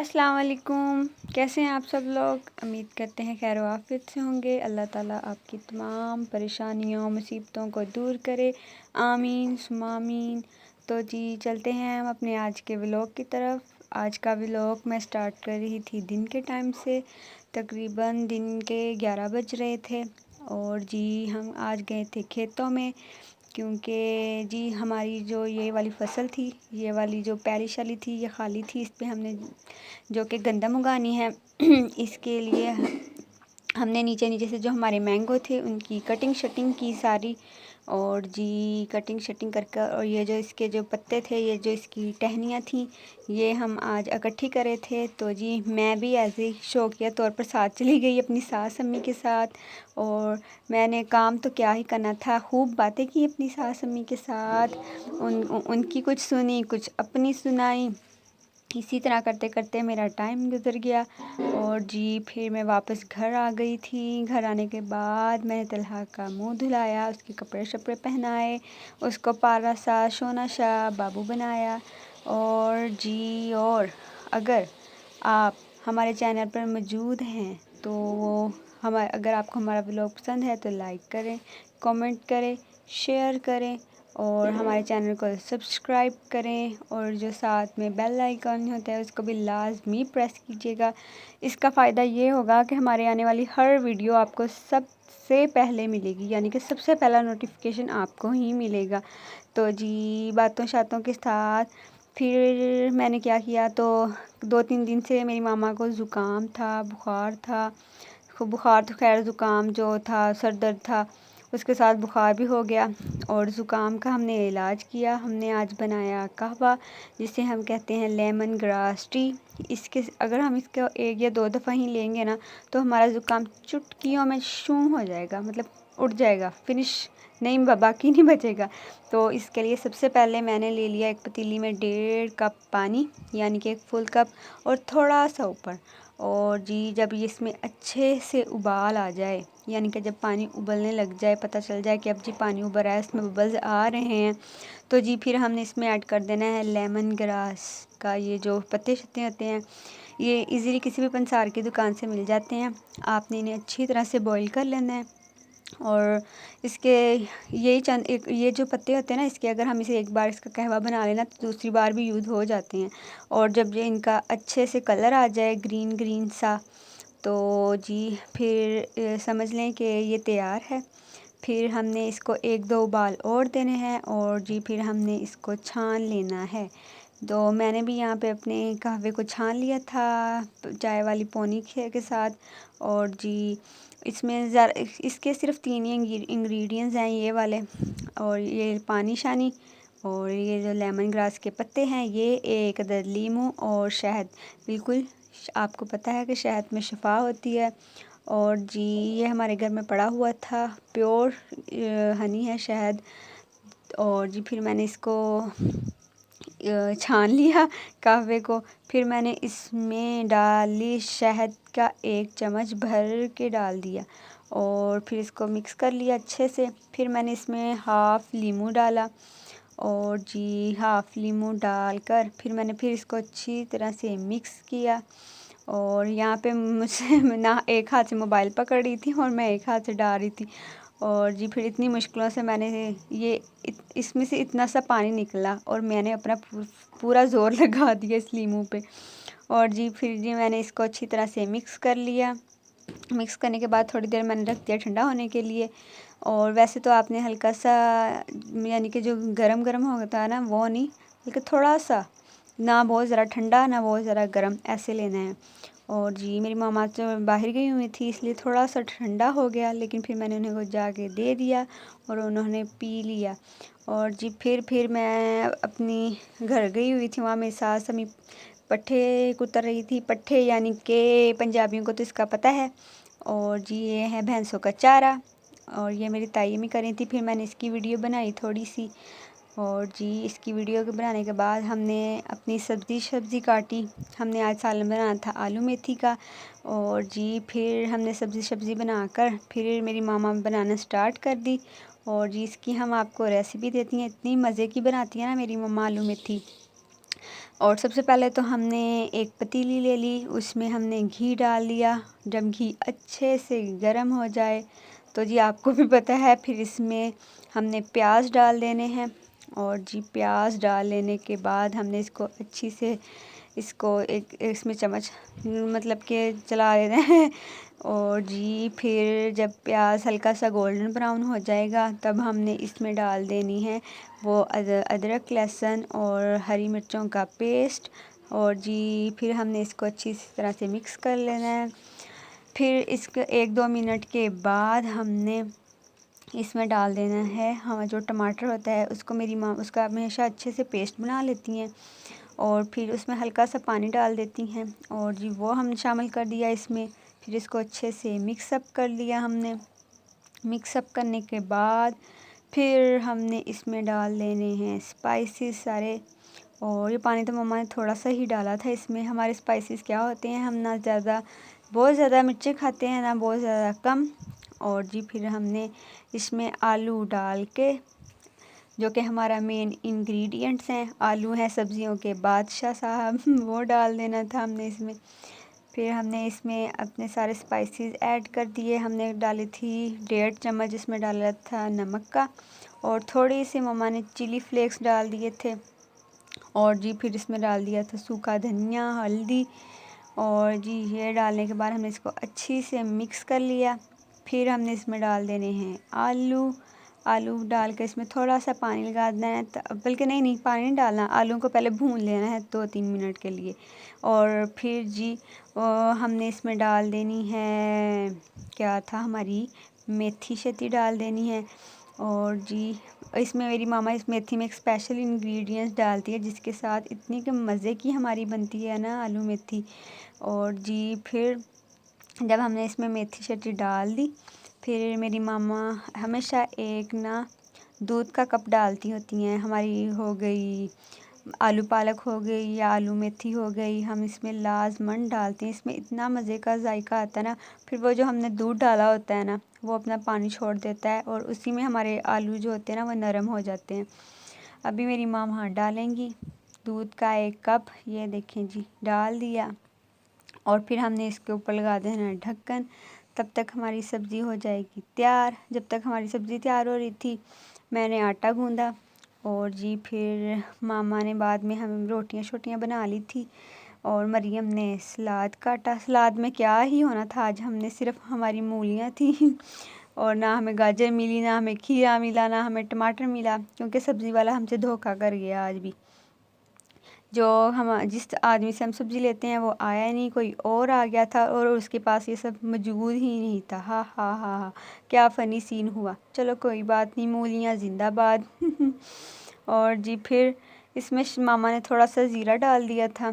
अस्सलाम वालेकुम। कैसे हैं आप सब लोग? उम्मीद करते हैं खैर आफियत से होंगे। अल्लाह ताला आपकी तमाम परेशानियों मुसीबतों को दूर करे, आमीन सुम्मा आमीन। तो जी चलते हैं हम अपने आज के व्लॉग की तरफ। आज का व्लॉग मैं स्टार्ट कर रही थी दिन के टाइम से, तकरीबन दिन के 11 बज रहे थे। और जी हम आज गए थे खेतों में, क्योंकि जी हमारी जो ये वाली फ़सल थी, ये वाली जो पहली शाली थी, ये खाली थी। इस पे हमने जो कि गंदम उगानी है इसके लिए हमने नीचे नीचे से जो हमारे मैंगो थे उनकी कटिंग शटिंग की सारी। और जी कटिंग शटिंग करके, और ये जो इसके जो पत्ते थे, ये जो इसकी टहनियाँ थी, ये हम आज इकट्ठी करे थे। तो जी मैं भी ऐसे ही शौकिया तौर पर साथ चली गई अपनी सास अम्मी के साथ। और मैंने काम तो क्या ही करना था, खूब बातें की अपनी सास अम्मी के साथ। उनकी कुछ सुनी, कुछ अपनी सुनाई। इसी तरह करते करते मेरा टाइम गुज़र गया। और जी फिर मैं वापस घर आ गई थी। घर आने के बाद मैंने तलहा का मुंह धुलाया, उसके कपड़े शपड़े पहनाए, उसको पारा सा शोना शाह बाबू बनाया। और जी और अगर आप हमारे चैनल पर मौजूद हैं तो वो अगर आपको हमारा ब्लॉग पसंद है तो लाइक करें, कमेंट करें, शेयर करें और हमारे चैनल को सब्सक्राइब करें। और जो साथ में बेल आइकन होता है उसको भी लाजमी प्रेस कीजिएगा। इसका फ़ायदा ये होगा कि हमारे आने वाली हर वीडियो आपको सबसे पहले मिलेगी, यानी कि सबसे पहला नोटिफिकेशन आपको ही मिलेगा। तो जी बातों शातों के साथ फिर मैंने क्या किया, तो 2-3 दिन से मेरी मामा को ज़ुकाम था, बुखार था। बुखार तो खैर, ज़ुकाम जो था सर दर्द था, उसके साथ बुखार भी हो गया। और ज़ुकाम का हमने इलाज किया। हमने आज बनाया कहवा, जिसे हम कहते हैं लेमन ग्रास टी। इसके अगर हम इसको 1 या 2 दफ़ा ही लेंगे ना, तो हमारा ज़ुकाम चुटकियों में शूं हो जाएगा, मतलब उठ जाएगा, फिनिश नहीं, बाकी नहीं बचेगा। तो इसके लिए सबसे पहले मैंने ले लिया एक पतीली में 1.5 कप पानी, यानी कि 1 फुल कप, और थोड़ा सा ऊपर। और जी जब इसमें अच्छे से उबाल आ जाए, यानी कि जब पानी उबलने लग जाए, पता चल जाए कि अब जी पानी उबल रहा है, इसमें बबल्स आ रहे हैं, तो जी फिर हमने इसमें ऐड कर देना है लेमन ग्रास का ये जो पत्ते शत्ते होते हैं। ये इजीली किसी भी पंसार की दुकान से मिल जाते हैं। आपने इन्हें अच्छी तरह से बॉईल कर लेना है। और इसके ये जो पत्ते होते हैं ना, इसके अगर हम इसे एक बार इसका कहवा बना लेना तो दूसरी बार भी यूज़ हो जाते हैं। और जब ये इनका अच्छे से कलर आ जाए ग्रीन ग्रीन सा, तो जी फिर समझ लें कि ये तैयार है। फिर हमने इसको 1-2 उबाल और देने हैं। और जी फिर हमने इसको छान लेना है। तो मैंने भी यहाँ पे अपने कहवे को छान लिया था चाय वाली पोनी के साथ। और जी इसमें इसके सिर्फ 3 ही इंग्रेडिएंट्स हैं, ये वाले, और ये पानी शानी, और ये जो लेमन ग्रास के पत्ते हैं, ये एक अदद लीमू और शहद। बिल्कुल आपको पता है कि शहद में शफा होती है। और जी ये हमारे घर में पड़ा हुआ था, प्योर हनी है, शहद। और जी फिर मैंने इसको छान लिया कहवे को। फिर मैंने इसमें डाली शहद का 1 चम्मच भर के डाल दिया, और फिर इसको मिक्स कर लिया अच्छे से। फिर मैंने इसमें हाफ़ लीमू डाला, और जी हाफ़ लीमू डालकर फिर इसको अच्छी तरह से मिक्स किया। और यहाँ पे मुझसे ना एक हाथ से मोबाइल पकड़ रही थी और मैं एक हाथ से डाल रही थी। और जी फिर इतनी मुश्किलों से मैंने इसमें से इतना सा पानी निकला, और मैंने अपना पूरा ज़ोर लगा दिया इस लीमू पे। और जी फिर जी मैंने इसको अच्छी तरह से मिक्स कर लिया। मिक्स करने के बाद थोड़ी देर मैंने रख दिया ठंडा होने के लिए। और वैसे तो आपने हल्का सा, यानी कि जो गरम गरम होता है ना, वो नहीं, बल्कि थोड़ा सा, ना बहुत ज़रा ठंडा ना बहुत ज़रा गरम, ऐसे लेना है। और जी मेरी मामा तो बाहर गई हुई थी, इसलिए थोड़ा सा ठंडा हो गया, लेकिन फिर मैंने उन्हें वो जाके दे दिया और उन्होंने पी लिया। और जी फिर मैं अपनी घर गई हुई थी, वहाँ मेरी सास अम्मी पट्ठे कुतर रही थी। पट्ठे यानी कि पंजाबियों को तो इसका पता है। और जी ये है भैंसों का चारा, और ये मेरी ताई अम्मी कर रही थी। फिर मैंने इसकी वीडियो बनाई थोड़ी सी। और जी इसकी वीडियो के बनाने के बाद हमने अपनी सब्ज़ी काटी। हमने आज सालन बनाना था आलू मेथी का। और जी फिर हमने सब्ज़ी बनाकर फिर मेरी मामा बनाना स्टार्ट कर दी। और जी इसकी हम आपको रेसिपी देती हैं, इतनी मज़े की बनाती है ना मेरी मम्मा आलू मेथी। और सबसे पहले तो हमने एक पतीली ले ली, उसमें हमने घी डाल दिया। जब घी अच्छे से गर्म हो जाए तो जी आपको भी पता है, फिर इसमें हमने प्याज डाल देने हैं। और जी प्याज डाल लेने के बाद हमने इसको अच्छी से एक इसमें चम्मच मतलब कि चला देना है। और जी फिर जब प्याज हल्का सा गोल्डन ब्राउन हो जाएगा तब हमने इसमें डाल देनी है वो अदरक लहसुन और हरी मिर्चों का पेस्ट। और जी फिर हमने इसको अच्छी तरह से मिक्स कर लेना है। फिर इसके 1-2 मिनट के बाद हमने इसमें डाल देना है हाँ जो टमाटर होता है, उसको मेरी माँ उसका हमेशा अच्छे से पेस्ट बना लेती हैं और फिर उसमें हल्का सा पानी डाल देती हैं। और जी वो हम शामिल कर दिया इसमें। फिर इसको अच्छे से मिक्सअप कर लिया हमने। मिक्सअप करने के बाद फिर हमने इसमें डाल देने हैं स्पाइसेस सारे। और ये पानी तो मम्मा ने थोड़ा सा ही डाला था इसमें। हमारे स्पाइसेस क्या होते हैं, हम ना बहुत ज़्यादा मिर्ची खाते हैं ना बहुत ज़्यादा कम। और जी फिर हमने इसमें आलू डाल के, जो कि हमारा मेन इंग्रेडिएंट्स हैं, आलू हैं सब्जियों के बादशाह साहब वो डाल देना था हमने इसमें। फिर हमने इसमें अपने सारे स्पाइसेस ऐड कर दिए। हमने डाली थी 1.5 चम्मच इसमें डाला था नमक का, और थोड़ी सी मम्मा ने चिली फ्लेक्स डाल दिए थे। और जी फिर इसमें डाल दिया था सूखा धनिया, हल्दी। और जी ये डालने के बाद हमने इसको अच्छी से मिक्स कर लिया। फिर हमने इसमें डाल देने हैं आलू डाल के इसमें थोड़ा सा पानी लगा देना है, बल्कि नहीं पानी नहीं डालना, आलू को पहले भून लेना है 2-3 मिनट के लिए। और फिर जी हमने इसमें डाल देनी है क्या था हमारी मेथी शेती डाल देनी है। और जी इसमें मेरी मामा इस मेथी में एक स्पेशल इंग्रेडिएंट्स डालती है जिसके साथ इतनी कि मज़े की हमारी बनती है ना आलू मेथी। और जी फिर जब हमने इसमें मेथी शेती डाल दी, फिर मेरी मामा हमेशा एक ना दूध का कप डालती होती हैं। हमारी हो गई आलू पालक हो गई या आलू मेथी हो गई, हम इसमें लाजमन डालते हैं। इसमें इतना मज़े का जायका आता है ना। फिर वो जो हमने दूध डाला होता है ना, वो अपना पानी छोड़ देता है और उसी में हमारे आलू जो होते हैं ना वो नरम हो जाते हैं। अभी मेरी माँ वहाँ डालेंगी दूध का 1 कप, ये देखें जी डाल दिया। और फिर हमने इसके ऊपर लगा देना है ढक्कन। तब तक हमारी सब्ज़ी हो जाएगी तैयार। जब तक हमारी सब्ज़ी तैयार हो रही थी मैंने आटा गूँधा। और जी फिर मामा ने बाद में हम रोटियां शोटियां बना ली थी। और मरियम ने सलाद काटा। सलाद में क्या ही होना था, आज हमने सिर्फ हमारी मूलियां थी और ना हमें गाजर मिली, ना हमें खीरा मिला, ना हमें टमाटर मिला, क्योंकि सब्ज़ी वाला हमसे धोखा कर गया। आज भी जो हम जिस आदमी से हम सब्ज़ी लेते हैं वो आया नहीं, कोई और आ गया था और उसके पास ये सब मौजूद ही नहीं था। हा हा हा हा, क्या फ़नी सीन हुआ। चलो कोई बात नहीं, मूलियाँ जिंदाबाद और जी फिर इसमें मामा ने थोड़ा सा ज़ीरा डाल दिया था।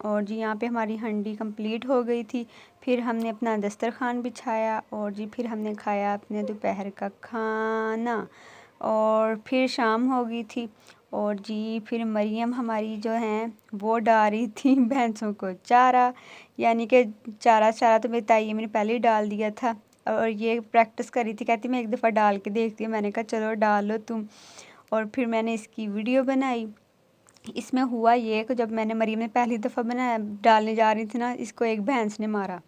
और जी यहाँ पे हमारी हंडी कंप्लीट हो गई थी। फिर हमने अपना दस्तरखान बिछाया और जी फिर हमने खाया अपने दोपहर का खाना। और फिर शाम हो गई थी। और जी फिर मरियम हमारी जो हैं वो डाल रही थी भैंसों को चारा, यानी कि चारा तो मेरी ताई मैंने पहले ही डाल दिया था। और ये प्रैक्टिस कर रही थी, कहती मैं एक दफ़ा डाल के देखती हूँ। मैंने कहा चलो डाल लो तुम। और फिर मैंने इसकी वीडियो बनाई। इसमें हुआ ये कि जब मैंने मरियम ने पहली दफ़ा बनाया डालने जा रही थी ना, इसको एक भैंस ने मारा।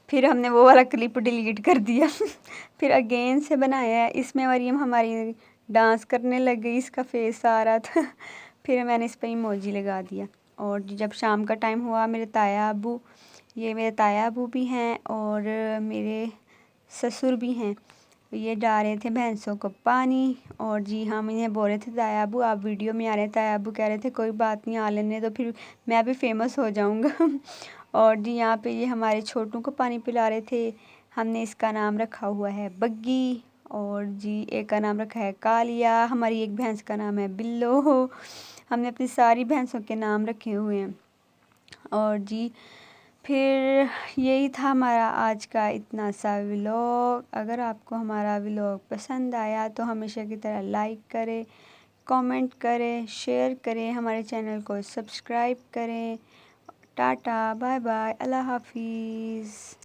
फिर हमने वो वाला क्लिप डिलीट कर दिया फिर अगेन से बनाया है। इसमें मरियम हमारी डांस करने लग गई, इसका फेस आ रहा था फिर मैंने इस पर इमोजी लगा दिया। और जब शाम का टाइम हुआ मेरे ताया अबू, ये मेरे ताया अबू भी हैं और मेरे ससुर भी हैं, ये जा रहे थे भैंसों को पानी। और जी हम इन्हें बोल रहे थे ताया अबू आप वीडियो में आ रहे हैं। ताया अबू कह रहे थे कोई बात नहीं आ लेने तो, फिर मैं भी फेमस हो जाऊंगा और जी यहाँ पे ये हमारे छोटू को पानी पिला रहे थे। हमने इसका नाम रखा हुआ है बग्गी। और जी एक का नाम रखा है कालिया। हमारी एक भैंस का नाम है बिल्लो। हमने अपनी सारी भैंसों के नाम रखे हुए हैं। और जी फिर यही था हमारा आज का इतना सा व्लॉग। अगर आपको हमारा व्लॉग पसंद आया तो हमेशा की तरह लाइक करें, कमेंट करें, शेयर करें, हमारे चैनल को सब्सक्राइब करें। टाटा बाय बाय, अल्लाह हाफिज़।